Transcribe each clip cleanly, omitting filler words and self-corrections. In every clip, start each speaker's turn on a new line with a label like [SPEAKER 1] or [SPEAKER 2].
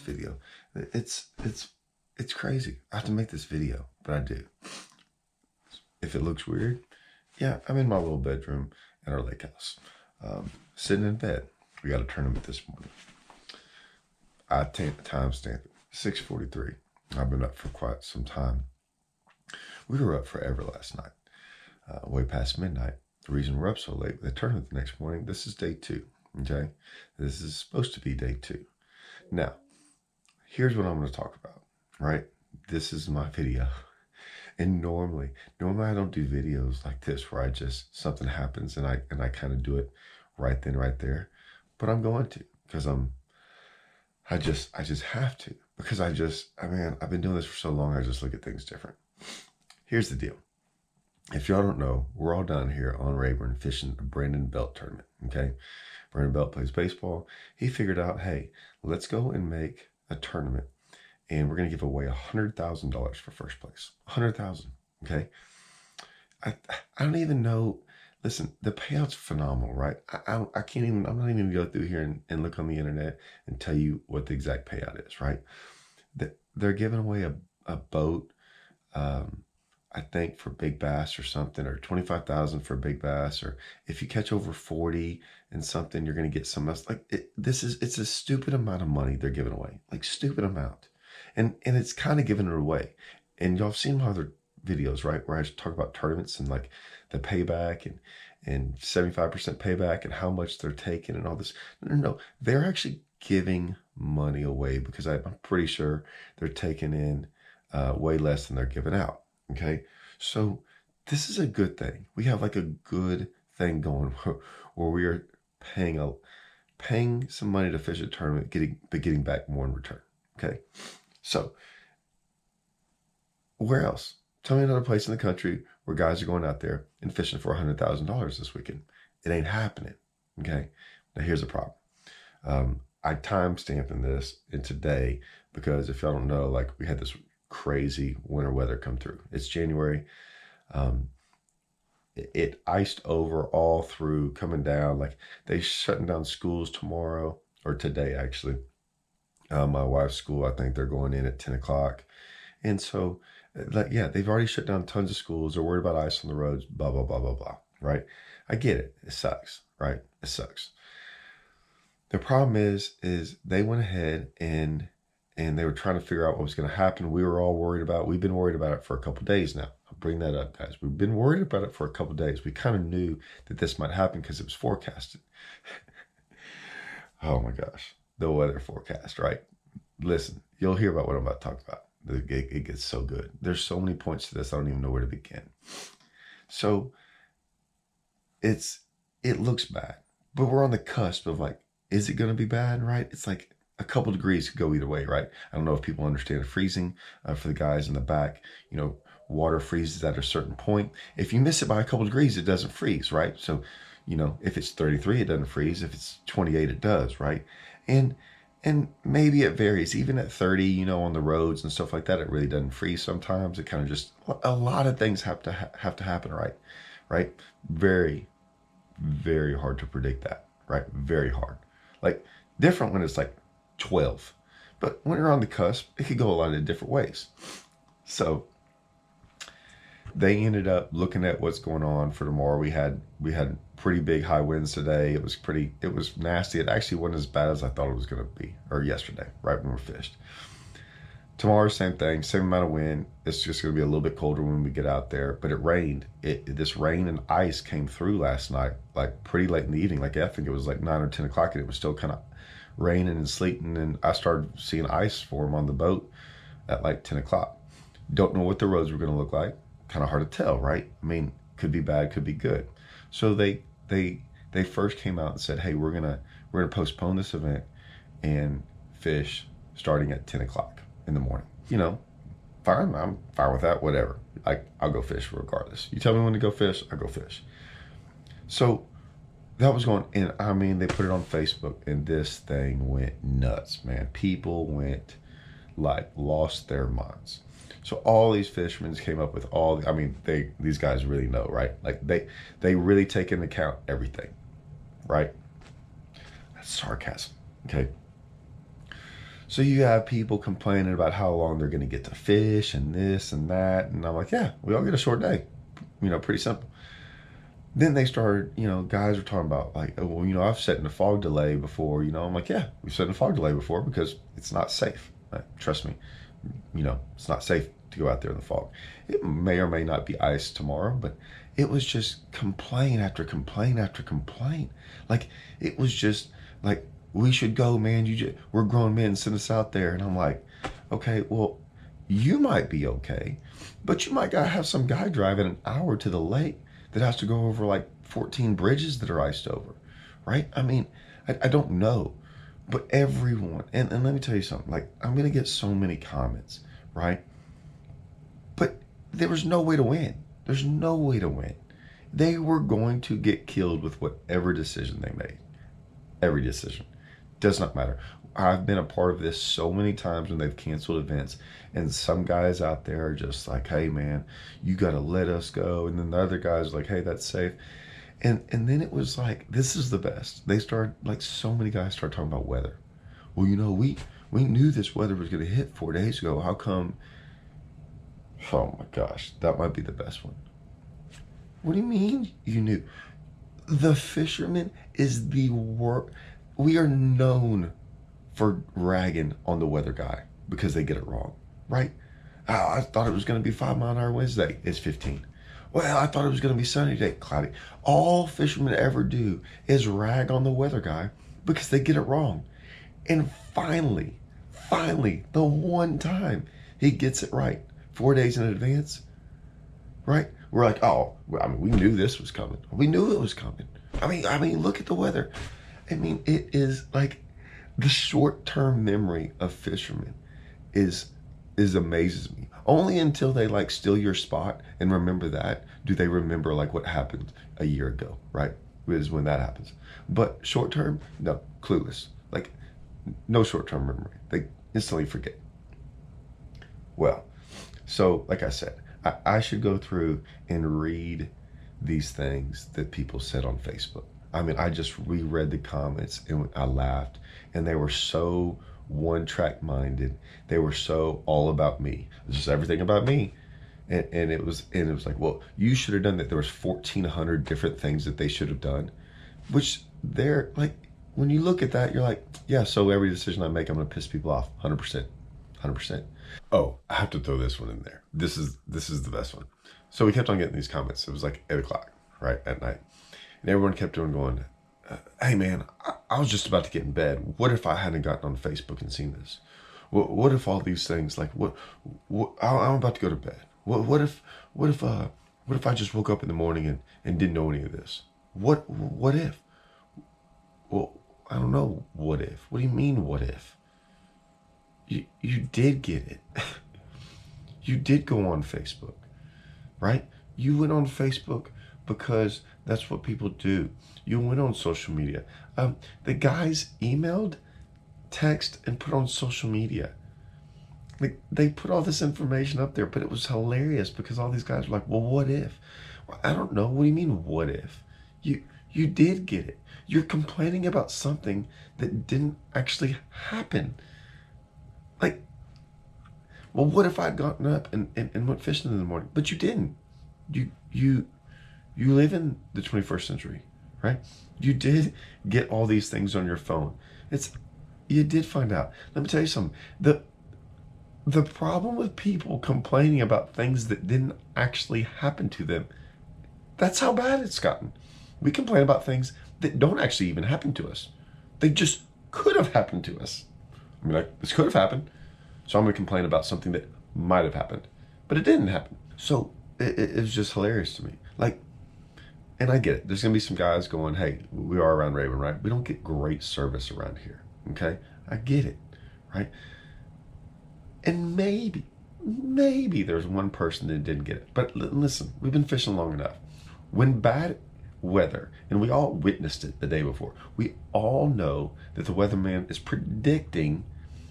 [SPEAKER 1] video. It's crazy. I have to make this video, but I do. If it looks weird, yeah, I'm in my little bedroom at our lake house, sitting in bed. We got a tournament this morning. I timestamp it, 6:43. I've been up for quite some time. We were up forever last night, way past midnight. The reason we're up so late, the tournament the next morning, this is day 2, okay? This is supposed to be day 2. Now, here's what I'm going to talk about, right? This is my video. And normally I don't do videos like this where something happens and I kind of do it right then, right there. But I'm going to, because I just have to, because I've been doing this for so long, I just look at things different. Here's the deal. If y'all don't know, we're all down here on Rayburn fishing a Brandon Belt tournament, okay? Brandon Belt plays baseball. He figured out, hey, let's go and make a tournament, and we're going to give away $100,000 for first place. $100,000, okay? I don't even know. Listen, the payout's phenomenal, right? I can't even, I'm not even going to go through here and look on the internet and tell you what the exact payout is, right? They're giving away a boat, I think for big bass or something, or 25,000 for big bass, or if you catch over 40 and something, you're going to get some else. Like it's a stupid amount of money they're giving away, like stupid amount. And it's kind of giving it away. And y'all have seen my other videos, right? Where I talk about tournaments and like the payback and 75% payback and how much they're taking and all this. No, they're actually giving money away, because I'm pretty sure they're taking in way less than they're giving out. Okay, so this is a good thing. We have like a good thing going where we are paying some money to fish a tournament, getting back more in return. Okay, so where else? Tell me another place in the country where guys are going out there and fishing for $100,000 this weekend. It ain't happening. Okay, now here's the problem. I timestamping this in today because if y'all don't know, like we had this crazy winter weather come through. It's January. It iced over all through coming down. Like they shutting down schools tomorrow or today actually. My wife's school, I think they're going in at 10 o'clock. And so like, yeah, they've already shut down tons of schools. They're worried about ice on the roads, blah, blah, blah, blah, blah. Right. I get it. It sucks. Right. It sucks. The problem is they went ahead and they were trying to figure out what was going to happen. We've been worried about it for a couple of days now. I'll bring that up, guys. We've been worried about it for a couple of days. We kind of knew that this might happen because it was forecasted. Oh my gosh. The weather forecast, right? Listen, you'll hear about what I'm about to talk about. It gets so good. There's so many points to this, I don't even know where to begin. So it looks bad, but we're on the cusp of like, is it going to be bad, right? It's like a couple degrees could go either way, right? I don't know if people understand freezing. For the guys in the back, water freezes at a certain point. If you miss it by a couple degrees, it doesn't freeze, right? So, if it's 33, it doesn't freeze. If it's 28, it does, right? And maybe it varies. Even at 30, on the roads and stuff like that, it really doesn't freeze sometimes. It kind of just, a lot of things have to happen, right? Right? Very, very hard to predict that, right? Very hard. Like, different when it's like 12. But when you're on the cusp, it could go a lot of different ways. So they ended up looking at what's going on for tomorrow. We had pretty big high winds today. It was nasty. It actually wasn't as bad as I thought it was going to be, or yesterday, right when we fished. Tomorrow, same thing, same amount of wind. It's just going to be a little bit colder when we get out there. But it rained. This rain and ice came through last night, like pretty late in the evening. Like I think it was like 9 or 10 o'clock, and it was still kind of raining and sleeting. And I started seeing ice form on the boat at like 10 o'clock. Don't know what the roads were going to look like. Kind of hard to tell, right? I mean, could be bad, could be good. So they first came out and said, hey, we're gonna postpone this event and fish starting at 10 o'clock in the morning. Fine, I'm fine with that, whatever. I'll go fish regardless. You tell me when to go fish, I'll go fish. So that was going, and I mean, they put it on Facebook, and this thing went nuts, man. People went lost their minds. So all these fishermen came up with these guys really know, right? Like they really take into account everything, right? That's sarcasm, okay? So you have people complaining about how long they're going to get to fish and this and that. And I'm like, yeah, we all get a short day. Pretty simple. Then they started, guys were talking about like, oh, well, I've sat in a fog delay before. I'm like, yeah, we've sat in a fog delay before because it's not safe. Trust me, it's not safe to go out there in the fog. It may or may not be ice tomorrow, but it was just complaint after complaint after complaint. Like, it was just like, we should go, man. We're grown men, send us out there. And I'm like, okay, well, you might be okay, but you might gotta have some guy driving an hour to the lake that has to go over like 14 bridges that are iced over, right? I mean, I don't know, but everyone, and let me tell you something, like, I'm gonna get so many comments, right? But there was no way to win. There's no way to win. They were going to get killed with whatever decision they made. Every decision. Does not matter. I've been a part of this so many times when they've canceled events, and some guys out there are just like, hey man, you gotta let us go. And then the other guys are like, hey, that's safe. And then it was like, this is the best. They started, like, so many guys start talking about weather. Well, we knew this weather was gonna hit 4 days ago. How come? Oh my gosh, that might be the best one. What do you mean you knew? The fisherman is the worst. We are known for ragging on the weather guy because they get it wrong, right? Oh, I thought it was going to be 5-mile-an-hour Wednesday. It's 15. Well, I thought it was going to be sunny today. Cloudy. All fishermen ever do is rag on the weather guy because they get it wrong. And finally, the one time he gets it right, 4 days in advance, right? We're like, oh, we knew this was coming. We knew it was coming. I mean, look at the weather. I mean, it is like the short-term memory of fishermen is amazes me. Only until they like steal your spot and remember that do they remember like what happened a year ago, right? Is when that happens. But short-term, no, clueless. Like, no short-term memory. They instantly forget. Well, so like I said, I should go through and read these things that people said on Facebook. I mean, I just reread the comments and I laughed, and they were so one-track minded. They were so all about me. It's just everything about me. And it was like, well, you should have done that. There was 1,400 different things that they should have done, which they're like, when you look at that, you're like, yeah, so every decision I make, I'm going to piss people off 100%. 100%. Oh, I have to throw this one in there. This is the best one. So we kept on getting these comments. It was like 8 o'clock, right, at night. And everyone kept on going, hey man, I was just about to get in bed. What if I hadn't gotten on Facebook and seen this? What if all these things, like, what I'm about to go to bed. What if I just woke up in the morning and didn't know any of this? What if? Well, I don't know. What if? What do you mean, what if? You did get it. You did go on Facebook, right? You went on Facebook because that's what people do. You went on social media. The guys emailed, text, and put on social media. Like, they put all this information up there, but it was hilarious because all these guys were like, well, what if? Well, I don't know. What do you mean, what if? You did get it. You're complaining about something that didn't actually happen. Like, well, what if I'd gotten up and went fishing in the morning? But you didn't. You live in the 21st century, right? You did get all these things on your phone. You did find out. Let me tell you something. The problem with people complaining about things that didn't actually happen to them, that's how bad it's gotten. We complain about things that don't actually even happen to us. They just could have happened to us. I mean, like, this could have happened, so I'm going to complain about something that might have happened, but it didn't happen. So it was just hilarious to me. Like, and I get it. There's going to be some guys going, hey, we are around Raven, right? We don't get great service around here, okay? I get it, right? And maybe there's one person that didn't get it. But listen, we've been fishing long enough. When bad weather, and we all witnessed it the day before, we all know that the weatherman is predicting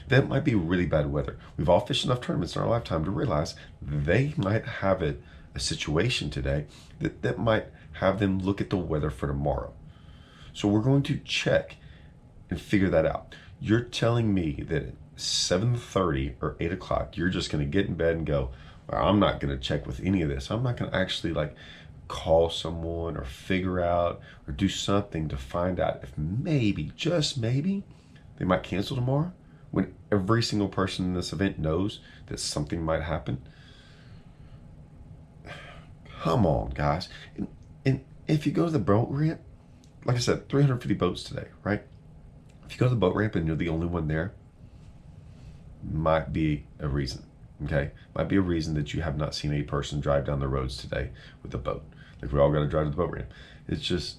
[SPEAKER 1] that it might be really bad weather. We've all fished enough tournaments in our lifetime to realize they might have a situation today that might have them look at the weather for tomorrow. So we're going to check and figure that out. You're telling me that 7:30 or 8 o'clock, you're just going to get in bed and go, well, I'm not going to check with any of this. I'm not going to actually like call someone or figure out or do something to find out if maybe, just maybe, they might cancel tomorrow, when every single person in this event knows that something might happen. Come on, guys. And if you go to the boat ramp, like I said, 350 boats today, right? If you go to the boat ramp and you're the only one there, might be a reason, okay? Might be a reason that you have not seen a person drive down the roads today with a boat. Like, we all got to drive to the boat ramp. It's just,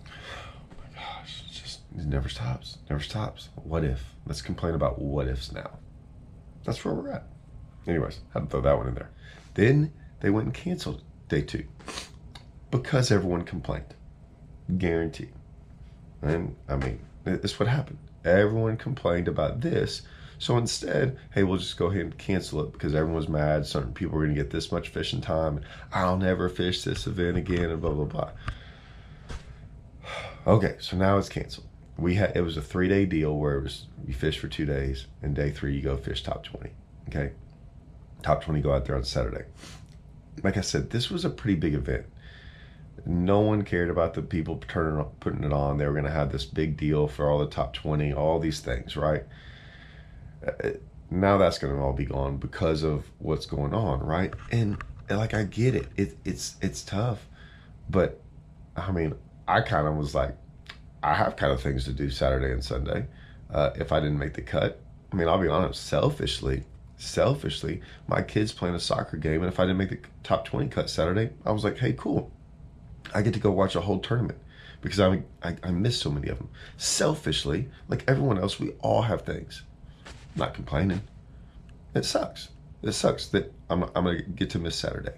[SPEAKER 1] oh my gosh, it never stops, never stops. What if? Let's complain about what ifs now. That's where we're at. Anyways, had to throw that one in there. Then they went and canceled day 2 because everyone complained. Guaranteed. And I mean, it's what happened. Everyone complained about this. So instead, hey, we'll just go ahead and cancel it because everyone's mad. Certain people are going to get this much fishing time. I'll never fish this event again, and blah, blah, blah. Okay, so now it's canceled. It was a 3-day deal where you fish for 2 days, and day 3 you go fish top 20. Okay, top 20 go out there on Saturday. Like I said, this was a pretty big event. No one cared about the people putting it on. They were going to have this big deal for all the top 20, all these things, right? Now that's going to all be gone because of what's going on, right? And like, I get it. It's tough. But, I mean, I kind of was like, I have kind of things to do Saturday and Sunday. If I didn't make the cut, I mean, I'll be honest, selfishly, my kid's playing a soccer game, and if I didn't make the top 20 cut Saturday, I was like, hey, cool. I get to go watch a whole tournament because I miss so many of them. Selfishly, like everyone else, we all have things. I'm not complaining. It sucks. It sucks that I'm going to get to miss Saturday.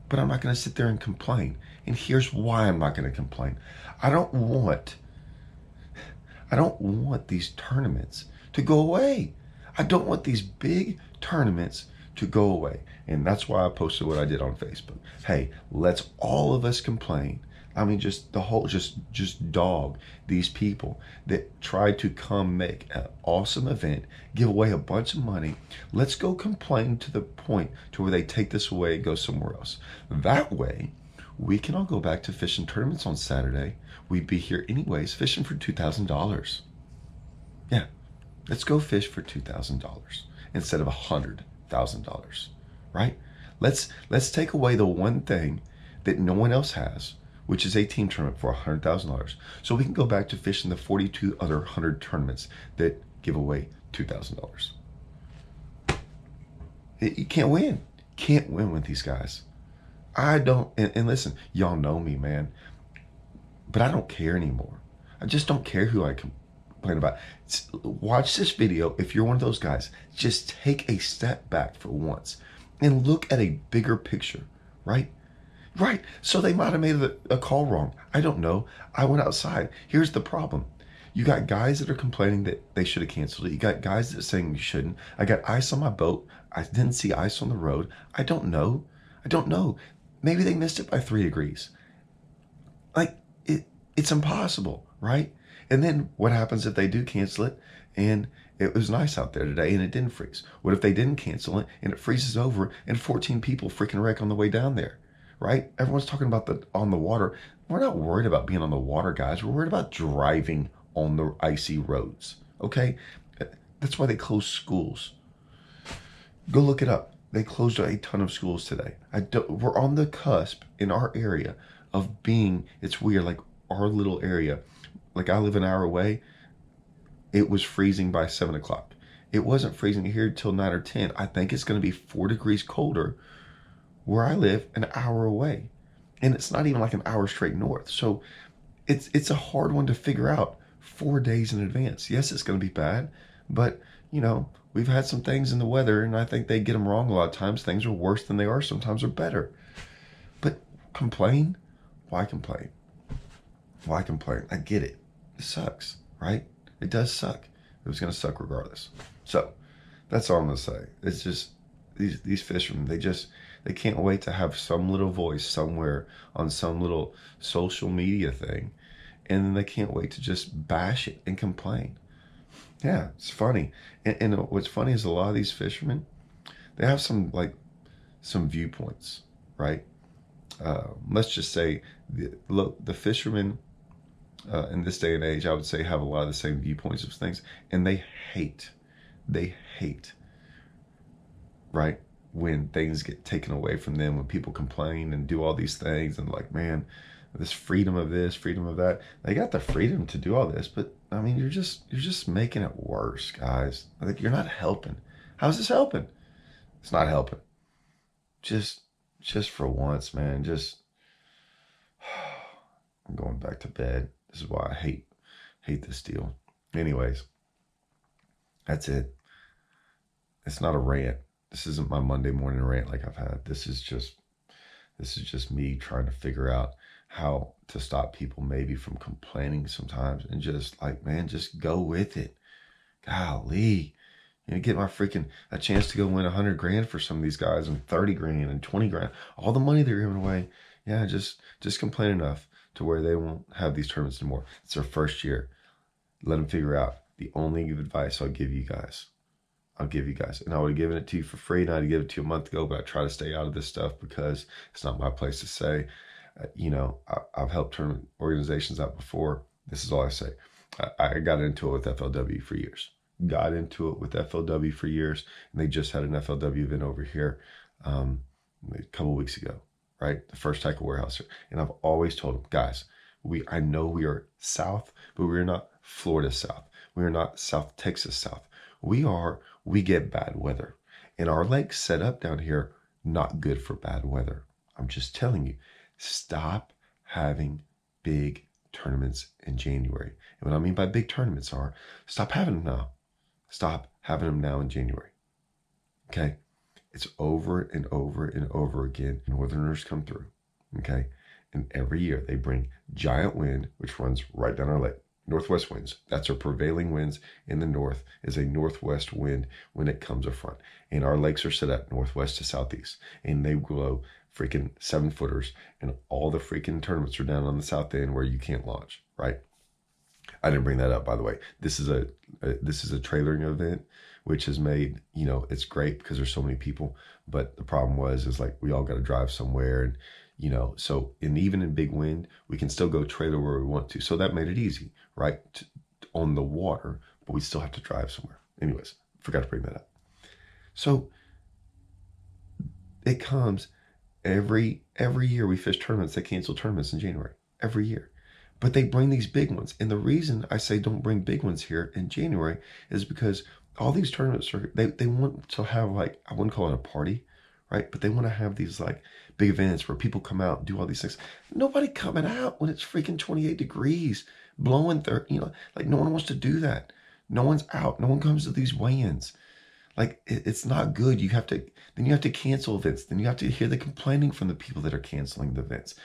[SPEAKER 1] But I'm not going to sit there and complain. And here's why I'm not going to complain. I don't want these tournaments to go away. I don't want these big tournaments to go away. And that's why I posted what I did on Facebook. Hey, let's all of us complain. I mean, just dog these people that try to come make an awesome event, give away a bunch of money. Let's go complain to the point to where they take this away and go somewhere else. That way, we can all go back to fishing tournaments on Saturday. We'd be here anyways, fishing for $2,000. Yeah, let's go fish for $2,000 instead of $100,000, right? Let's take away the one thing that no one else has, which is a team tournament for $100,000. So we can go back to fishing the 42 other 100 tournaments that give away $2,000. You can't win. Can't win with these guys. I don't, and listen, y'all know me, man, but I don't care anymore. I just don't care who I complain about. Watch this video. If you're one of those guys, just take a step back for once and look at a bigger picture, right? Right. So they might have made a call wrong. I don't know. I went outside. Here's the problem. You got guys that are complaining that they should have canceled it. You got guys that are saying you shouldn't. I got ice on my boat. I didn't see ice on the road. I don't know. Maybe they missed it by 3 degrees. Like, it's impossible, right? And then what happens if they do cancel it and it was nice out there today and it didn't freeze? What if they didn't cancel it and it freezes over and 14 people freaking wreck on the way down there? Right? Everyone's talking about on the water. We're not worried about being on the water, guys. We're worried about driving on the icy roads. Okay? That's why they closed schools. Go look it up. They closed a ton of schools today. We're on the cusp in our area of being, it's weird, like our little area. Like, I live an hour away. It was freezing by 7 o'clock. It wasn't freezing here till 9 or 10. I think it's going to be 4 degrees colder where I live an hour away. And it's not even like an hour straight north. So it's a hard one to figure out 4 days in advance. Yes, it's going to be bad, but you know, we've had some things in the weather and I think they get them wrong a lot of times. Things are worse than they are. Sometimes they're better. But complain? Why complain? Why complain? I get it. It sucks, right? It does suck. It was going to suck regardless. So that's all I'm going to say. It's just these fishermen, they can't wait to have some little voice somewhere on some little social media thing. And then they can't wait to just bash it and complain. Yeah, it's funny. And what's funny is a lot of these fishermen, they have some viewpoints, right? Let's just say the fishermen in this day and age, I would say, have a lot of the same viewpoints of things, and they hate, right, when things get taken away from them, when people complain and do all these things, and like, man, this freedom of this, freedom of that. They got the freedom to do all this, but I mean, you're just making it worse, guys. Like, you're not helping. How's this helping? It's not helping. Just just for once, man, just I'm going back to bed. This is why I hate this deal. Anyways, that's it. It's not a rant. This isn't my Monday morning rant like I've had. This is just me trying to figure out how to stop people maybe from complaining sometimes, and just like, man, just go with it. Golly. Get my freaking a chance to go win 100 grand for some of these guys, and 30 grand and 20 grand, all the money they're giving away. Yeah, just complain enough to where they won't have these tournaments anymore. It's their first year. Let them figure out. The only advice I'll give you guys, and I would have given it to you for free, and I'd give it to you a month ago, but I try to stay out of this stuff because it's not my place to say. I've helped tournament organizations out before. This is all I say. I got into it with FLW for years. And they just had an FLW event over here a couple of weeks ago, right? The first Tackle Warehouse. And I've always told them, guys, I know we are South, but we're not Florida South. We are not South Texas South. We get bad weather. And our lake's set up down here, not good for bad weather. I'm just telling you, stop having big tournaments in January. And what I mean by big tournaments are, stop having them now. Stop having them now in January. Okay? It's over and over and over again. Northerners come through. Okay? And every year they bring giant wind, which runs right down our lake. Northwest winds. That's our prevailing winds in the north, is a northwest wind when it comes front. And our lakes are set up northwest to southeast. And they blow freaking 7-footers. And all the freaking tournaments are down on the south end where you can't launch, right? I didn't bring that up, by the way. This is a trailering event, which has made, it's great because there's so many people. But the problem is like, we all got to drive somewhere, and and even in big wind, we can still go trailer where we want to. So that made it easy, right? On the water, but we still have to drive somewhere. Anyways, forgot to bring that up. So it comes every year we fish tournaments. They cancel tournaments in January every year. But they bring these big ones. And the reason I say don't bring big ones here in January is because all these tournaments they want to have, like, I wouldn't call it a party, right? But they want to have these like big events where people come out and do all these things. Nobody coming out when it's freaking 28 degrees, blowing 30, like, no one wants to do that. No one's out. No one comes to these weigh-ins. Like, it's not good. You have to cancel events. Then you have to hear the complaining from the people that are canceling the events.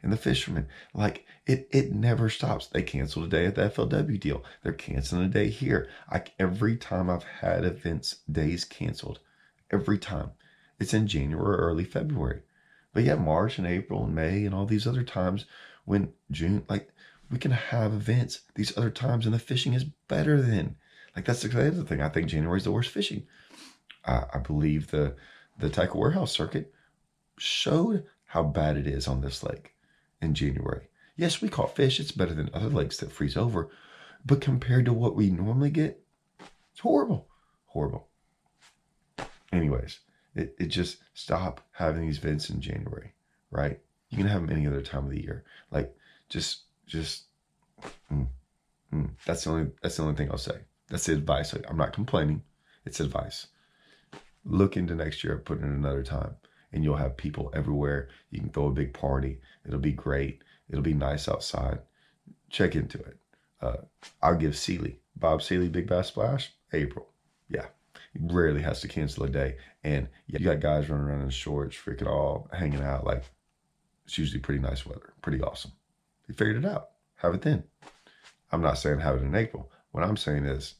[SPEAKER 1] And the fishermen, like, it never stops. They canceled a day at the FLW deal. They're canceling a day here. Every time I've had events, days canceled, every time. It's in January or early February. But yeah, March and April and May and all these other times, when June, like, we can have events these other times, and the fishing is better then. Like, that's the other thing. I think January is the worst fishing. I believe the Tackle Warehouse circuit showed how bad it is on this lake in January. Yes, we caught fish. It's better than other lakes that freeze over. But compared to what we normally get, it's horrible. Horrible. Anyways, it just, stop having these events in January, right? You can have them any other time of the year. Like, just that's the only thing I'll say. That's the advice. I'm not complaining. It's advice. Look into next year, put it in another time, and you'll have people everywhere. You can throw a big party. It'll be great. It'll be nice outside. Check into it. I'll give Bob Seeley, Big Bass Splash, April. Yeah. He rarely has to cancel a day. And you got guys running around in shorts, freaking all hanging out. Like, it's usually pretty nice weather. Pretty awesome. He figured it out. Have it then. I'm not saying have it in April. What I'm saying is,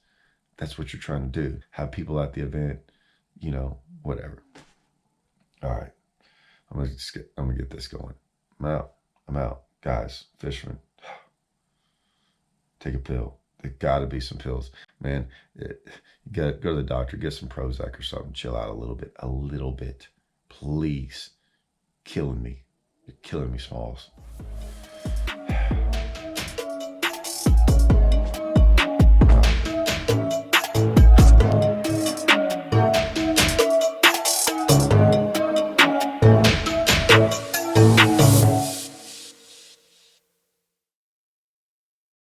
[SPEAKER 1] that's what you're trying to do. Have people at the event, whatever. All right. I'm gonna get this going. I'm out. Guys, fishermen, take a pill. There got to be some pills, man. You got to go to the doctor, get some Prozac or something, chill out a little bit, please. Killing me, you're killing me, Smalls.